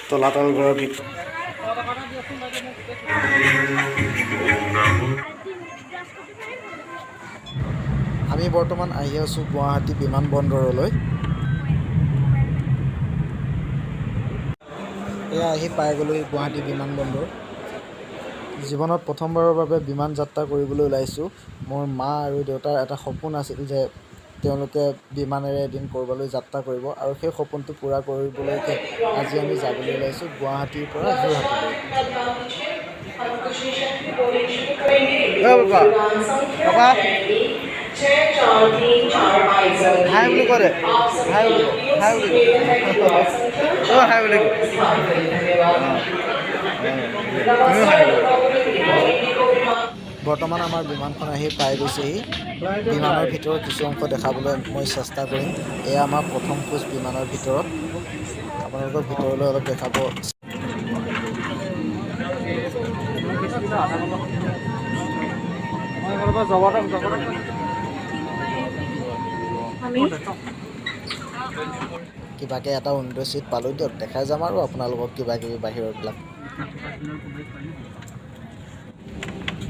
তলাতল ঘৰৰ ভিতৰত আমি বৰ্তমান আহি আছোঁ গুৱাহাটী বিমানবন্দৰলৈ। এয়া আহি পাই গ'লোহি গুৱাহাটী বিমানবন্দৰ। জীৱনত প্ৰথমবাৰৰ বাবে বিমান যাত্ৰা কৰিবলৈ ওলাইছোঁ। মোৰ মা আৰু দেউতাৰ এটা সপোন আছিল যে তেওঁলোকে বিমানেৰে এদিন ক'ৰবালৈ যাত্ৰা কৰিব, আৰু সেই সপোনটো পূৰা কৰিবলৈকে আজি আমি যাবলৈ ওলাইছোঁ গুৱাহাটীৰ পৰা যোৰহাটলৈ। হাই বুলি কৰে, হাই বুলি কয়, হাই বুলি কয়, হাই বুলি কয়, বৰ্তমান আমাৰ বিমানখন আহি পাই গৈছেহি। বিমানৰ ভিতৰত কিছু অংশ দেখাবলৈ মই চেষ্টা কৰিম। এয়া আমাৰ প্ৰথম খোজ বিমানৰ ভিতৰত। আপোনালোকক ভিতৰলৈ অলপ দেখাব। কিবাকে এটা উইণ্ডো ছিট পালোঁ দিয়ক, দেখাই যাম আৰু আপোনালোকক কিবা কিবি বাহিৰৰবিলাক।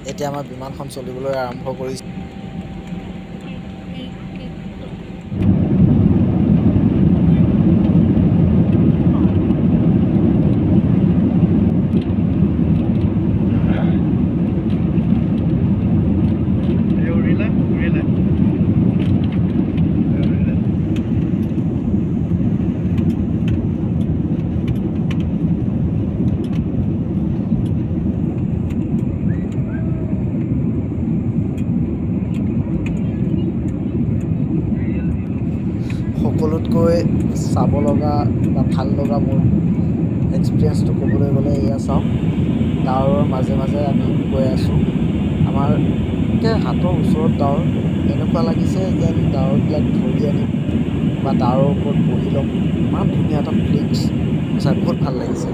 এতিয়া আমাৰ বিমানখন চলিবলৈ আৰম্ভ কৰিছে। সকলোতকৈ চাব লগা বা ভাল লগা মোৰ এক্সপিৰিয়েঞ্চটো ক'বলৈ গ'লে এয়া চাওক, ডাৱৰৰ মাজে মাজে আমি গৈ আছোঁ। আমাৰ হাতৰ ওচৰত ডাৱৰ, এনেকুৱা লাগিছে যেন ডাৱৰবিলাক ধৰি আনি বা ডাৱৰৰ ওপৰত বহি ল'ম। ইমান ধুনীয়া এটা ফিলিংছ, সঁচাই বহুত ভাল লাগিছে।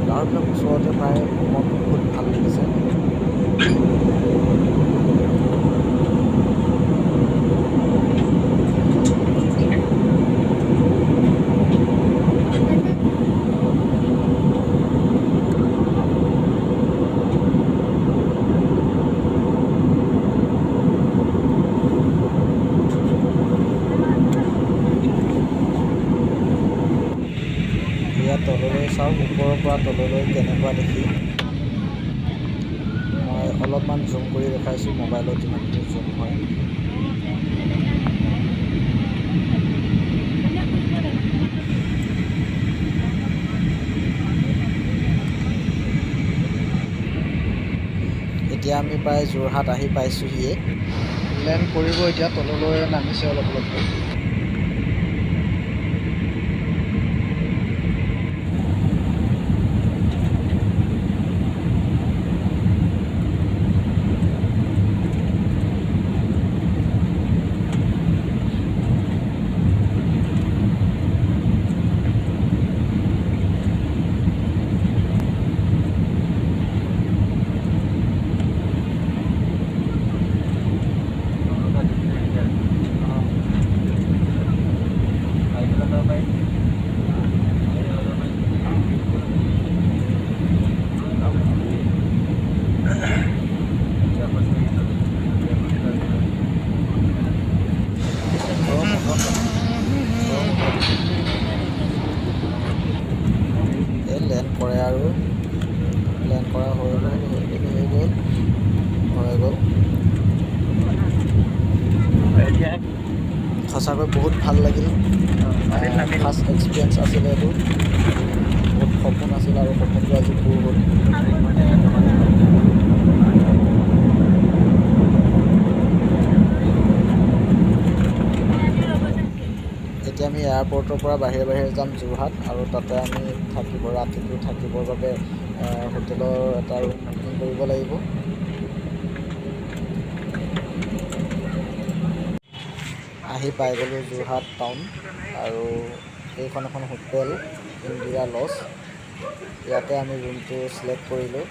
ডাৱৰবিলাক ওচৰতে পাই মনটো বহুত ভাল লাগিছে। তললৈ চাওক, ওপৰৰ পৰা তললৈ কেনেকুৱা দেখি। মই অলপমান জুম কৰি দেখাইছোঁ, মোবাইলত যিমানখিনি জুম হয়। এতিয়া আমি প্ৰায় যোৰহাট আহি পাইছোঁহিয়ে। লেণ্ড কৰিব এতিয়া, তললৈ নামিছে অলপ অলপকৈ। লেণ্ড কৰে আৰু লেণ্ড কৰা হৈ গ'ল। সঁচাকৈ বহুত ভাল লাগিল। ফাৰ্ষ্ট এক্সপিৰিয়েঞ্চ আছিলে এইটো, বহুত সপোন আছিল আৰু সপোনটো আজি পূৰ হ'ল। এতিয়া আমি এয়াৰপৰ্টৰ পৰা বাহিৰে বাহিৰে যাম যোৰহাট, আৰু তাতে আমি ৰাতিটো থাকিবৰ বাবে হোটেলৰ এটা ৰুম বুকিং কৰিব লাগিব। আহি পাই গ'লোঁ যোৰহাট টাউন, আৰু এইখন এখন হোটেল ইণ্ডিয়া লজ। ইয়াতে আমি ৰুমটো চিলেক্ট কৰিলোঁ।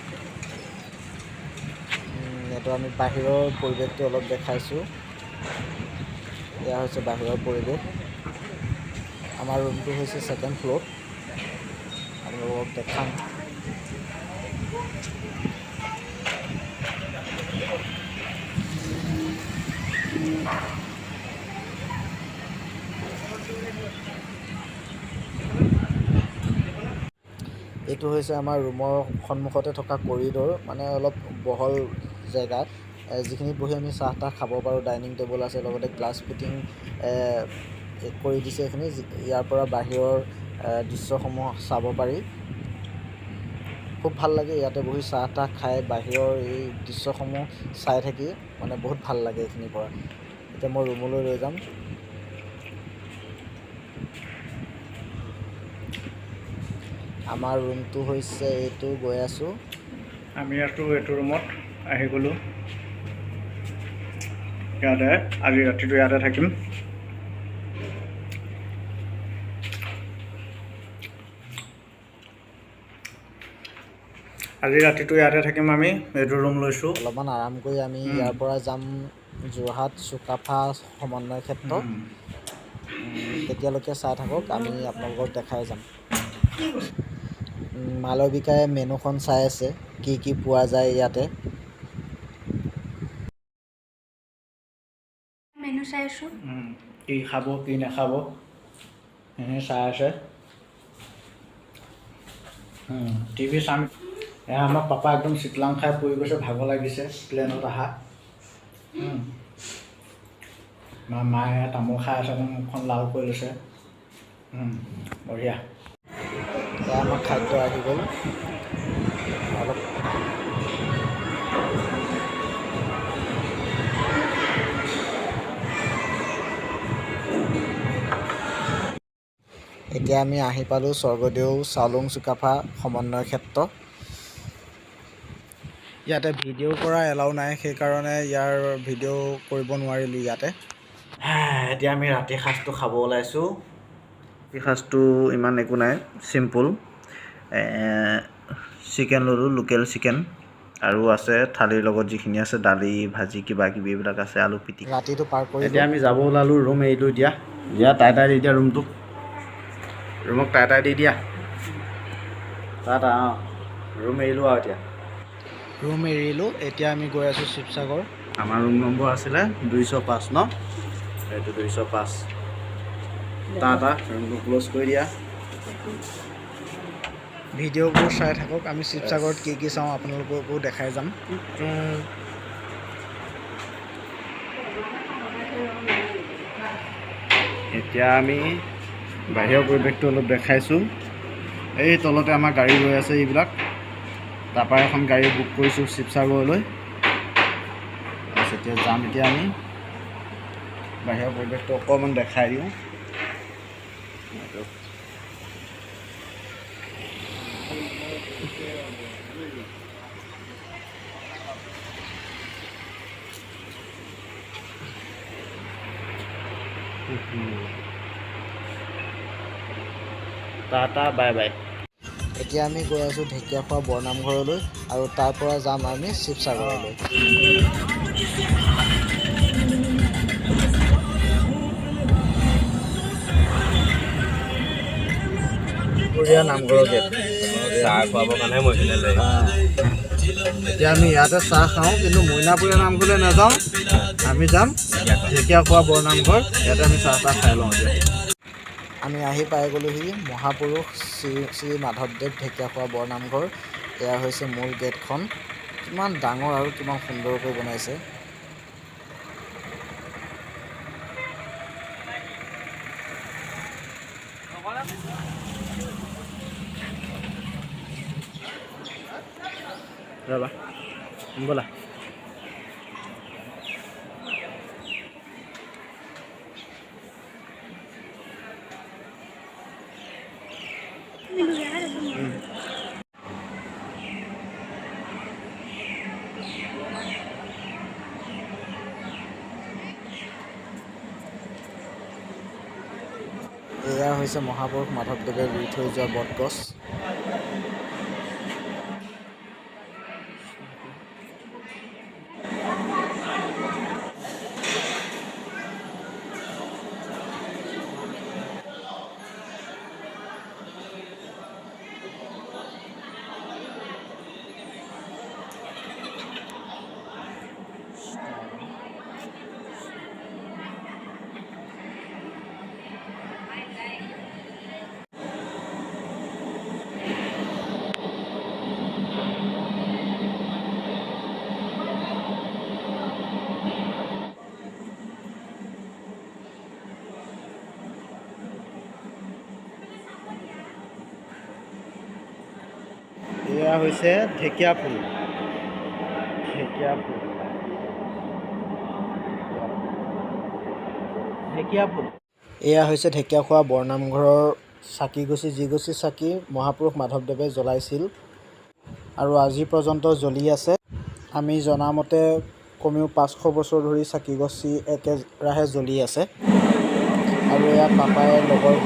এইটো আমি বাহিৰৰ পৰিৱেশটো অলপ দেখাইছোঁ। এয়া হৈছে বাহিৰৰ পৰিৱেশ। আমাৰ ৰুমটো হৈছে 2nd ফ্ল'ৰত, আপোনালোকক দেখাম। এইটো হৈছে আমাৰ ৰুমৰ সন্মুখতে থকা কৰিডৰ, মানে অলপ বহল জেগা, যিখিনিত বহি আমি চাহ তাহ খাব পাৰোঁ। ডাইনিং টেবুল আছে, লগতে গ্লাছ ফিটিং কৰি দিছে। এইখিনি ইয়াৰ পৰা বাহিৰৰ দৃশ্যসমূহ চাব পাৰি। খুব ভাল লাগে ইয়াতে বহি চাহ তাহ খাই বাহিৰৰ এই দৃশ্যসমূহ চাই থাকি, মানে বহুত ভাল লাগে এইখিনিৰ পৰা। এতিয়া মই ৰুমলৈ লৈ যাম। আমাৰ ৰুমটো হৈছে এইটো, গৈ আছোঁ। আমি আছোঁ এইটো ৰুমত, আহি গ'লোঁ। ইয়াতে আজি ৰাতিটো ইয়াতে থাকিম। আজি ৰাতিটো ইয়াতে থাকিম। আমি এইটো ৰুম লৈছোঁ। অলপমান আৰাম কৰি আমি ইয়াৰ পৰা যাম যোৰহাট চুকাফা সমন্বয় ক্ষেত্ৰ। তেতিয়ালৈকে চাই থাকক, আমি আপোনালোকক দেখাই যাম। মালবিকাই মেনুখন চাই আছে, কি কি পোৱা যায় ইয়াতে। মেনু চাই আছোঁ, কি খাব কি নাখাব সেইখিনি চাই আছে। টিভি চাম। আমাৰ পাপা একদম চিতলাং খাই পৰি গৈছে, ভাগৰ লাগিছে প্লেনত অহা। মায়ে তামোল খাই আছে, মুখখন লাল কৰি লৈছে। বঢ়িয়া। এয়া আমাৰ খাদ্য আহি গ'ল। অলপ এতিয়া আমি আহি পালোঁ স্বৰ্গদেউ চাওলুং চুকাফা সমন্বয় ক্ষেত্ৰ। ইয়াতে ভিডিঅ' কৰা এলাউ নাই, সেইকাৰণে ইয়াৰ ভিডিঅ' কৰিব নোৱাৰিলোঁ ইয়াতে। এতিয়া আমি ৰাতিৰ সাঁজটো খাব ওলাইছোঁ। ৰাতিৰ সাঁজটো ইমান একো নাই, চিম্পুল। চিকেন ল'লোঁ, লোকেল চিকেন, আৰু আছে থালিৰ লগত যিখিনি আছে দালি ভাজি কিবা কিবি এইবিলাক আছে, আলু পিটিকা। ৰাতিটো পাৰ কৰি এতিয়া আমি যাব ওলালোঁ। ৰুম এৰিলোঁ এতিয়া। টাই দি দিয়া ৰুমটোক, ৰুমক টাই দি দিয়া। ৰুম এৰিলোঁ আৰু এতিয়া। ৰুম এৰিলোঁ। এতিয়া আমি গৈ আছোঁ শিৱসাগৰ। আমাৰ ৰুম নম্বৰ আছিলে 205 ন? এইটো 205। ৰুমটো ক্ল'জ কৰি দিয়া। ভিডিঅ'বোৰ চাই থাকক। আমি শিৱসাগৰত কি কি চাওঁ আপোনালোককো দেখাই যাম। এতিয়া আমি বাহিৰৰ পৰিৱেশটো অলপ দেখাইছোঁ। এই তলতে আমাৰ গাড়ী ৰৈ আছে এইবিলাক। তাৰপৰা এখন গাড়ী বুক কৰিছোঁ শিৱসাগৰলৈ। এতিয়া যাম। এতিয়া আমি বাহিৰৰ পৰিৱেশটো অকণমান দেখাই দিওঁ। Tata bye bye. এতিয়া আমি গৈ আছোঁ ঢেকীয়াখোৱা বৰনামঘৰলৈ, আৰু তাৰ পৰা যাম আমি শিৱসাগৰলৈ। নামঘৰৰ গেট চাহ খুৱাবৰ কাৰণে মহিলা লৈ এতিয়া আমি ইয়াতে চাহ খাওঁ, কিন্তু মইনাপুৰীয়া নামঘৰলৈ নাযাওঁ। আমি যাম ঢেকীয়াখোৱা বৰনামঘৰ, ইয়াতে আমি চাহ তাহ খাই লওঁ। এতিয়া আমি আহি পাই গ'লোহি মহাপুৰুষ শ্ৰী মাধৱদেৱ ঢেকীয়াখোৱা বৰনামঘৰ। এয়া হৈছে মূল গেটখন। কিমান ডাঙৰ আৰু কিমান সুন্দৰকৈ বনাইছে। ৰ'বা ব'লা। এয়া হৈছে মহাপুৰুষ মাধৱদেৱে ৰুই থৈ যোৱা বটগছ। এয়া হৈছে ঢেকীয়া ফুল। ঢেকীয়া ফুল, ঢেকীয়া ফুল। এয়া হৈছে ঢেকীয়াখোৱা বৰনামঘৰৰ চাকিগছি, যিগছি চাকি মহাপুৰুষ মাধৱদেৱে জ্বলাইছিল আৰু আজি পৰ্যন্ত জ্বলি আছে। আমি জনামতে কমেও 500 বছৰ ধৰি চাকিগছি একেৰাহে জ্বলি আছে। আৰু এয়া পাপাই লগৰ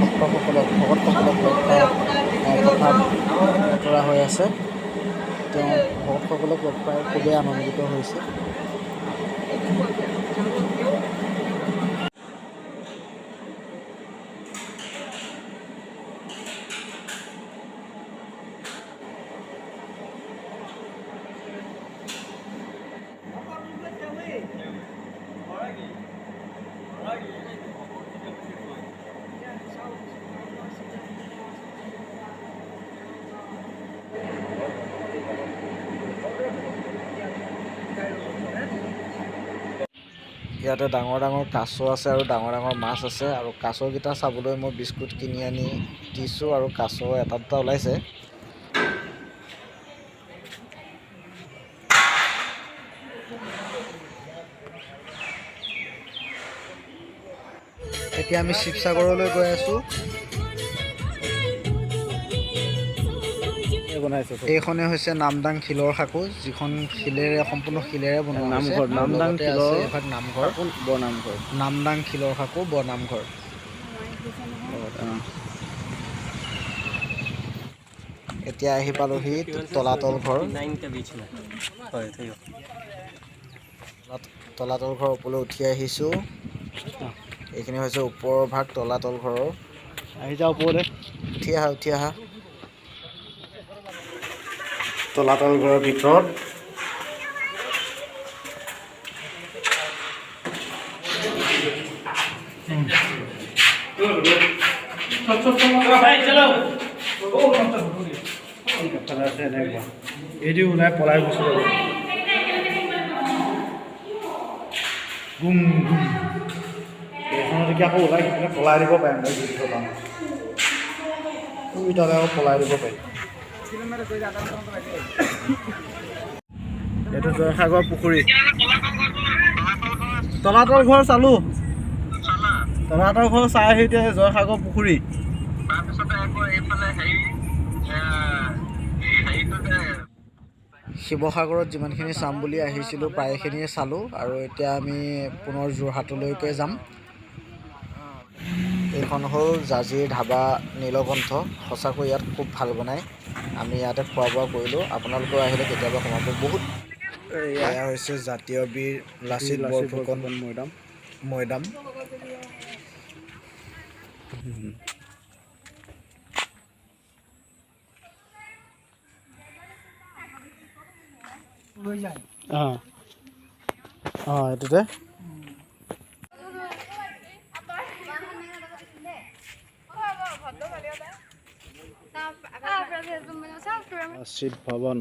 ভক্তসকলক লগ পাই কথা বতৰা হৈ আছে। তেওঁ ভক্তসকলক লগ পাই খুবেই আনন্দিত হৈছে। ইয়াতে ডাঙৰ ডাঙৰ কাছ আছে আৰু ডাঙৰ ডাঙৰ মাছ আছে। আৰু কাছকেইটা চাবলৈ মই বিস্কুট কিনি আনি দিছোঁ আৰু কাছ এটা দুটা ওলাইছে। এতিয়া আমি শিৱসাগৰলৈ গৈ আছোঁ। এইখনে হৈছে নামদাং শিলৰ সাঁকো, যিখন সম্পূৰ্ণ শিলেৰে বনোৱা নামঘৰ, নামদাং শিলৰ এখন নামঘৰ, বৰনামঘৰ। নামদাং শিলৰ সাঁকো বৰনামঘৰ। এতিয়া আহি পালোহি তলাতল ঘৰ। তলাতল ঘৰ ওপৰলৈ উঠি আহিছোঁ। এইখিনি হৈছে ওপৰৰ ভাগ তলাতল ঘৰৰ। আহি যাওঁ ওপৰলৈ। উঠি আহা। তলাতল ঘৰৰ ভিতৰত এইদি ওলাই পলাই গুচি যাব। গুম গুম এইখনত এতিয়া আকৌ ওলাই সিপিনে পলাই দিব পাৰিম। তাতে আকৌ পলাই দিব পাৰিম। এইটো জয়সাগৰ পুখুৰী। তলাতল ঘৰ চালোঁ। তলাতল ঘৰ চাই আহি এতিয়া জয়সাগৰ পুখুৰী। শিৱসাগৰত যিমানখিনি চাম বুলি আহিছিলোঁ প্ৰায়খিনিয়ে চালোঁ। আৰু এতিয়া আমি পুনৰ যোৰহাটলৈকে যাম। এইখন হ'ল জাজিৰ ধাবা নীলকণ্ঠ। সঁচাকৈ ইয়াত খুব ভাল বনায়। আমি ইয়াতে খোৱা বোৱা কৰিলোঁ। আপোনালোকেও আহিলে কেতিয়াবা সোমাব। বহুত এয়া হৈছে জাতীয় বীৰ লাচিত বৰফুকন মৈদাম। এইটোতে লাচিত ভৱন।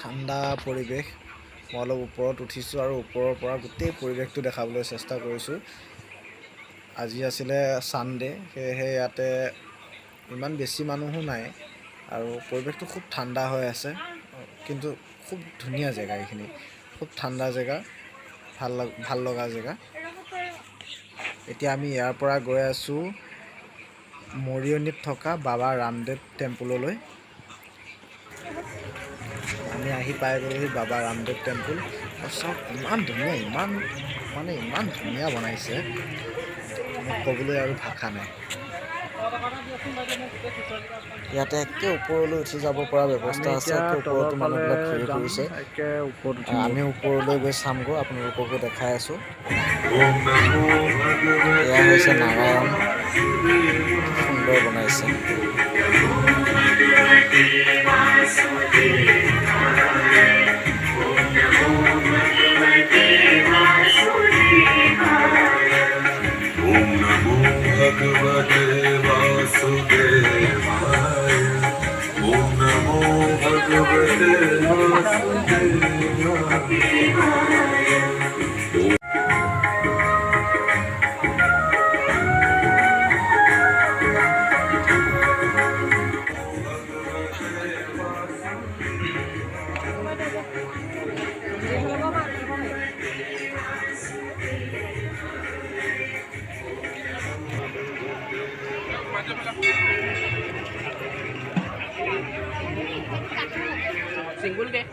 ঠাণ্ডা পৰিৱেশ। মই অলপ ওপৰত উঠিছোঁ আৰু ওপৰৰ পৰা গোটেই পৰিৱেশটো দেখাবলৈ চেষ্টা কৰিছোঁ। আজি আছিলে ছানডে, সেয়েহে ইয়াতে ইমান বেছি মানুহো নাই আৰু পৰিৱেশটো খুব ঠাণ্ডা হৈ আছে। কিন্তু খুব ধুনীয়া জেগা এইখিনি, খুব ঠাণ্ডা জেগা, ভাল লগা জেগা। এতিয়া আমি ইয়াৰ পৰা গৈ আছোঁ মৰিয়নিত থকা বাবা ৰামদেৱ টেম্পুললৈ। আমি আহি পাই গ'লোহি বাবা ৰামদেৱ টেম্পুল। চব ইমান ধুনীয়া, ইমান ধুনীয়া বনাইছে, মোক ক'বলৈ আৰু ভাষা নাই। ইয়াতে একে ওপৰলৈ উঠি যাব পৰা ব্যৱস্থা আছে। একে ওপৰতো মানুহবিলাক ঘূৰি ফুৰিছে। আমি ওপৰলৈ গৈ চামগৈ, আপোনালোককো দেখাই আছোঁ। এয়া হৈছে নাৰায়ণ, সুন্দৰ বনাইছে। Singgul deh.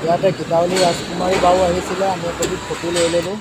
ইয়াতে গীতাৱলী ৰাজকুমাৰী বাও আহিছিলে, আমি একপি ফটো লৈ ল'লোঁ।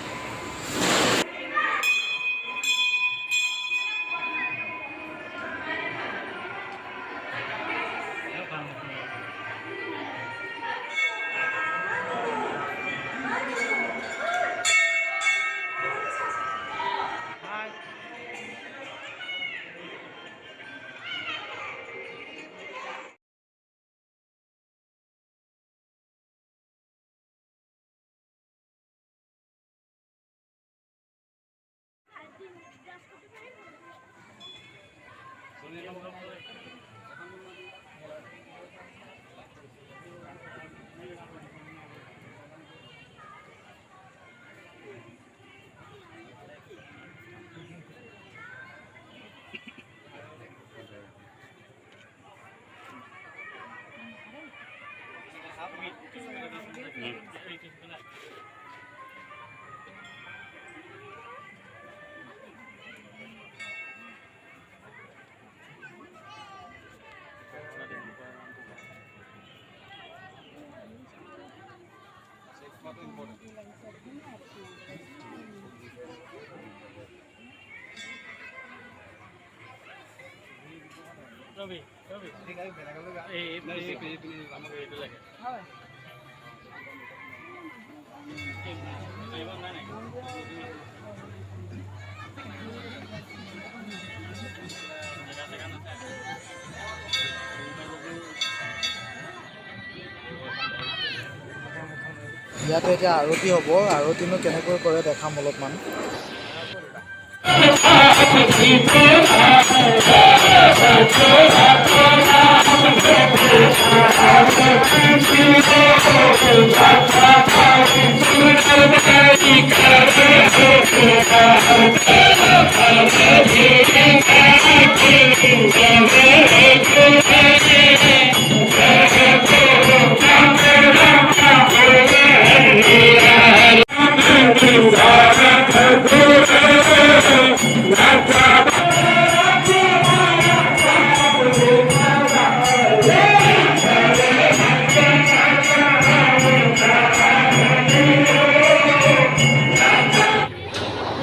ইয়াতে এতিয়া আৰতি হ'ব, আৰতিনো কেনেকৈ কৰে দেখাম অলপমান।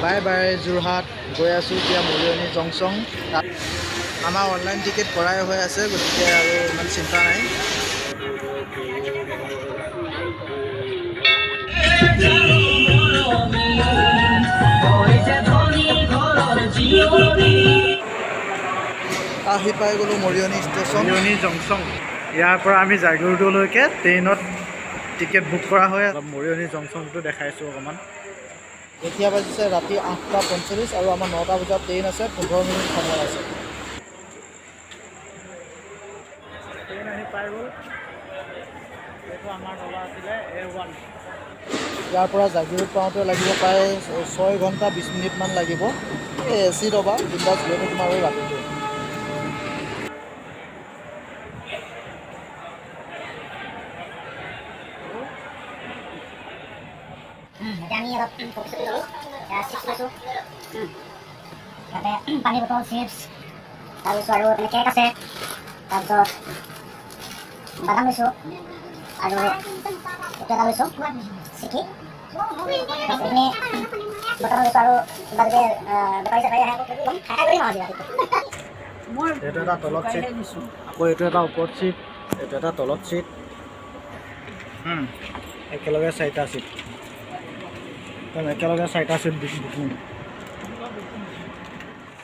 বাই বাই যোৰহাট, গৈ আছোঁ এতিয়া মৰিয়নি জংচং। তাত আমাৰ অনলাইন টিকেট কৰাই হৈ আছে, গতিকে আৰু ইমান চিন্তা নাই। আহি পাই গ'লোঁ মৰিয়নি ষ্টেচন, মৰিয়নি জংচং। ইয়াৰ পৰা আমি জাগিৰোডলৈকে ট্ৰেইনত টিকেট বুক কৰা হয়। মৰিয়নি জংচংটো দেখাইছোঁ অকণমান। এতিয়া বাজিছে ৰাতি 8:45 আৰু আমাৰ 9টা বজাত ট্ৰেইন আছে, 15 মিনিট সময় আছে। ট্ৰেইন আহি পাই গ'ল। এইটো আমাৰ ডবা আছিলে A1। ইয়াৰ পৰা জাগিৰোড পাওঁতে লাগিব প্ৰায় 6 ঘণ্টা 20 মিনিটমান লাগিব। এই AC ডবা, বিন্দাছ গৈ থাকিম আৰু ৰাতিটো। আমি অলপ ফ'কাছ কৰোঁ চিপছ লৈছোঁ ইয়াতে পানী বটল চিপছ তাৰপিছত আৰু এইপিনে কেক আছে তাৰপিছত বাদাম লৈছোঁ আৰু এইটো এটা লৈছোঁ চিকি এইখিনি বটল লৈছোঁ আৰু কিবা যদি বেপাৰী চেপাৰী আহে খাই কৰি মাৰোঁ এইটো এটা তলত চিট আকৌ এইটো এটা ওপৰত চিট এইটো এটা তলত চিট একেলগে 4টা চিট একেলগে 4টা চিট বুকিং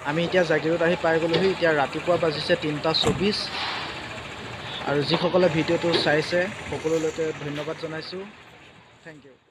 আমি এতিয়া জাগিৰোড আহি পাই গ'লোহি এতিয়া ৰাতিপুৱা বাজিছে 3:24 আৰু যিসকলে ভিডিঅ'টো চাইছে সকলোলৈকে ধন্যবাদ জনাইছোঁ থেংক ইউ